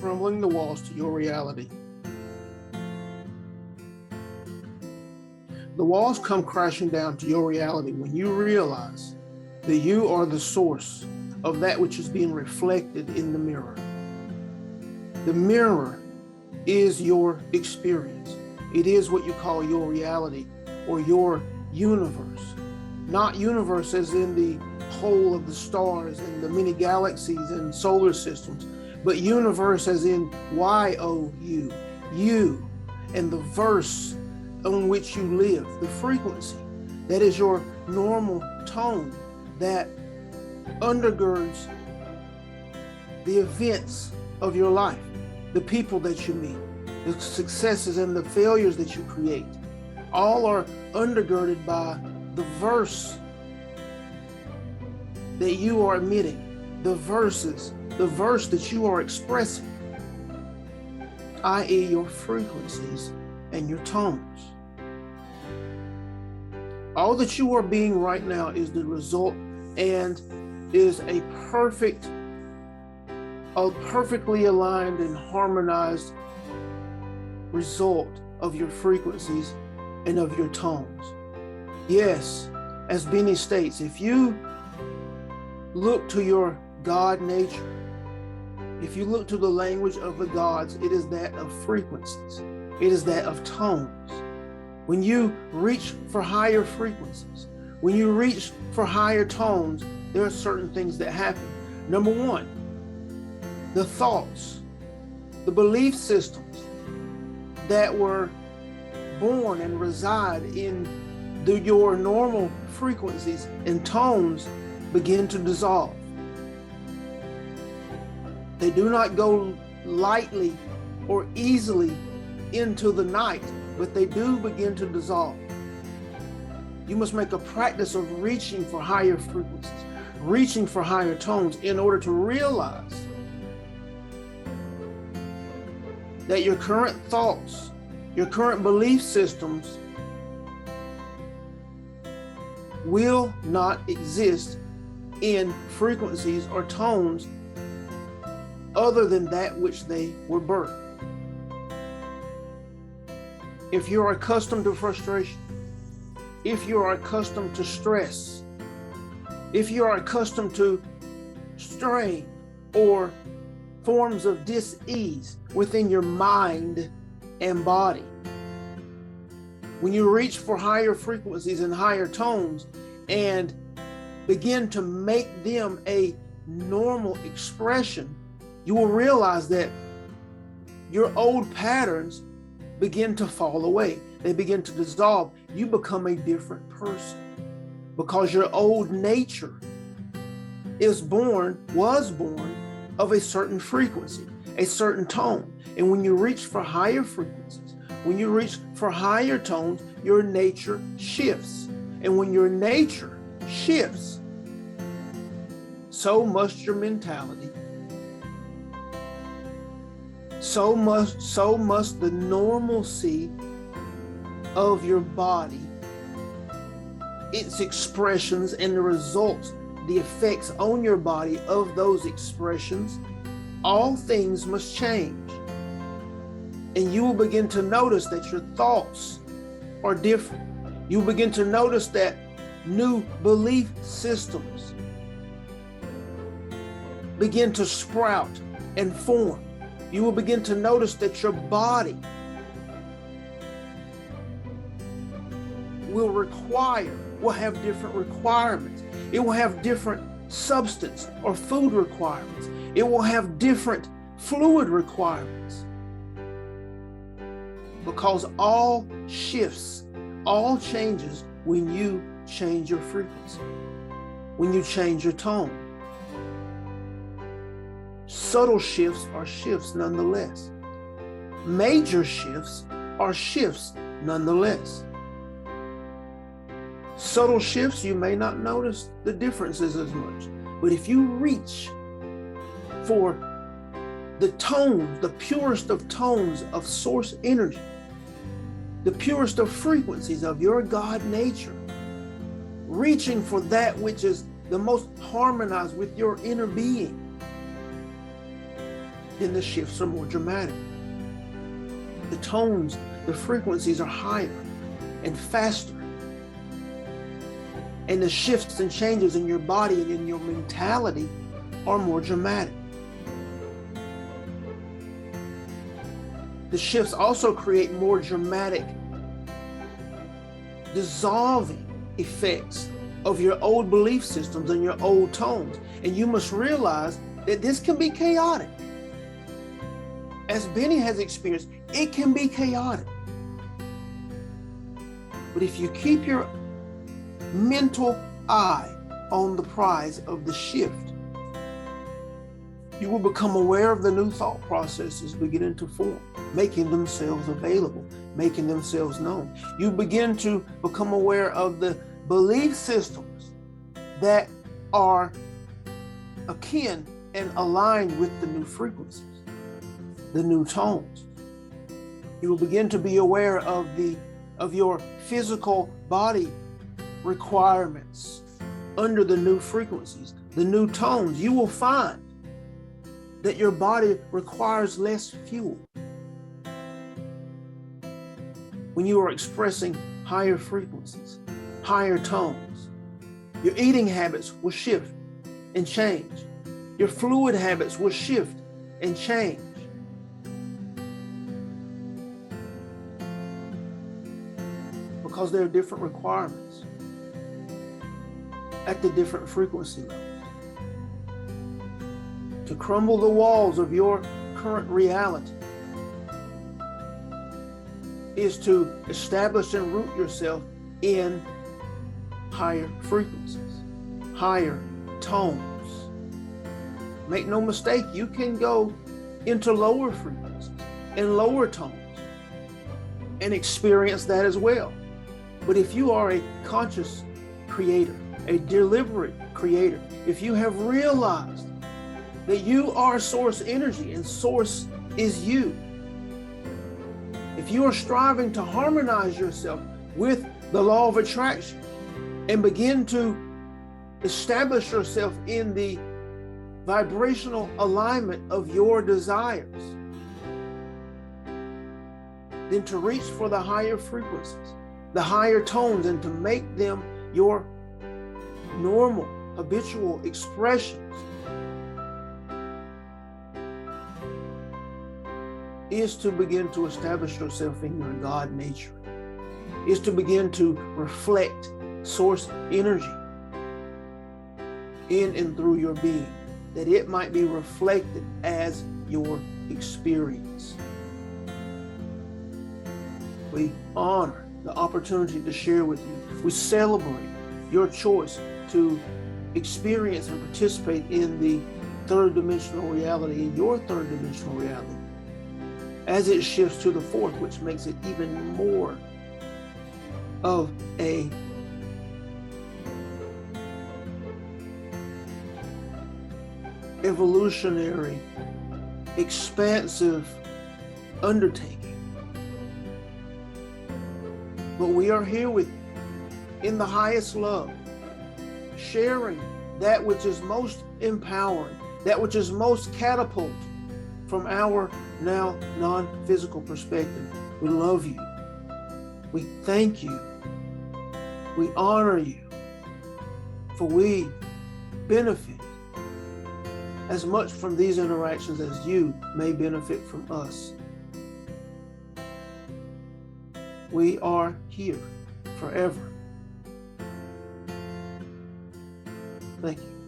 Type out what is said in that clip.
crumbling the walls to your reality. The walls come crashing down to your reality when you realize that you are the source of that which is being reflected in the mirror. The mirror is your experience. It is what you call your reality or your universe. Not universe as in the whole of the stars and the many galaxies and solar systems, but universe as in Y-O-U, you, and the verse on which you live, the frequency. That is your normal tone that undergirds the events of your life, the people that you meet, the successes and the failures that you create. All are undergirded by the verse that you are emitting, the verse that you are expressing, i.e. your frequencies and your tones. All that you are being right now is the result and is a perfectly aligned and harmonized result of your frequencies and of your tones. Yes, as Benny states, if you look to your God nature, if you look to the language of the gods, it is that of frequencies. It is that of tones. When you reach for higher frequencies, when you reach for higher tones, there are certain things that happen. Number one, the thoughts, the belief systems that were born and reside in your normal frequencies and tones begin to dissolve. They do not go lightly or easily into the night, but they do begin to dissolve. You must make a practice of reaching for higher frequencies, reaching for higher tones in order to realize that your current thoughts, your current belief systems will not exist in frequencies or tones other than that which they were birthed. If you are accustomed to frustration, if you are accustomed to stress, if you are accustomed to strain or forms of dis-ease within your mind and body, when you reach for higher frequencies and higher tones and begin to make them a normal expression, you will realize that your old patterns begin to fall away. They begin to dissolve. You become a different person because your old nature was born of a certain frequency, a certain tone. And when you reach for higher frequencies, when you reach for higher tones, your nature shifts. And when your nature shifts, so must your mentality. So must the normalcy of your body, its expressions and the results, the effects on your body of those expressions. All things must change. And you will begin to notice that your thoughts are different. You will begin to notice that new belief systems begin to sprout and form. You will begin to notice that your body will have different requirements. It will have different substance or food requirements. It will have different fluid requirements. Because all shifts, all changes when you change your frequency, when you change your tone. Subtle shifts are shifts nonetheless. Major shifts are shifts nonetheless. Subtle shifts, you may not notice the differences as much. But if you reach for the tones, the purest of tones of source energy, the purest of frequencies of your God nature, reaching for that which is the most harmonized with your inner being, then the shifts are more dramatic. The tones, the frequencies are higher and faster. And the shifts and changes in your body and in your mentality are more dramatic. The shifts also create more dramatic, dissolving effects of your old belief systems and your old tones. And you must realize that this can be chaotic. As Benny has experienced, it can be chaotic. But if you keep your mental eye on the prize of the shift, you will become aware of the new thought processes beginning to form, making themselves available, making themselves known. You begin to become aware of the belief systems that are akin and aligned with the new frequencies, the new tones. You will begin to be aware of your physical body requirements under the new frequencies, the new tones. You will find that your body requires less fuel when you are expressing higher frequencies, higher tones. Your eating habits will shift and change. Your fluid habits will shift and change. Because there are different requirements at the different frequency levels. To crumble the walls of your current reality is to establish and root yourself in higher frequencies, higher tones. Make no mistake, you can go into lower frequencies and lower tones and experience that as well. But if you are a conscious creator, a deliberate creator, if you have realized that you are source energy and source is you, if you are striving to harmonize yourself with the law of attraction and begin to establish yourself in the vibrational alignment of your desires, then to reach for the higher frequencies, the higher tones, and to make them your normal, habitual expressions is to begin to establish yourself in your God nature, is to begin to reflect source energy in and through your being, that it might be reflected as your experience. We honor the opportunity to share with you. We celebrate your choice to experience and participate in the third dimensional reality, in your third dimensional reality, as it shifts to the fourth, which makes it even more of a evolutionary, expansive undertaking. But we are here with you in the highest love, sharing that which is most empowering, that which is most catapulting from our now non-physical perspective. We love you. We thank you. We honor you. For we benefit as much from these interactions as you may benefit from us. We are here forever. Thank you.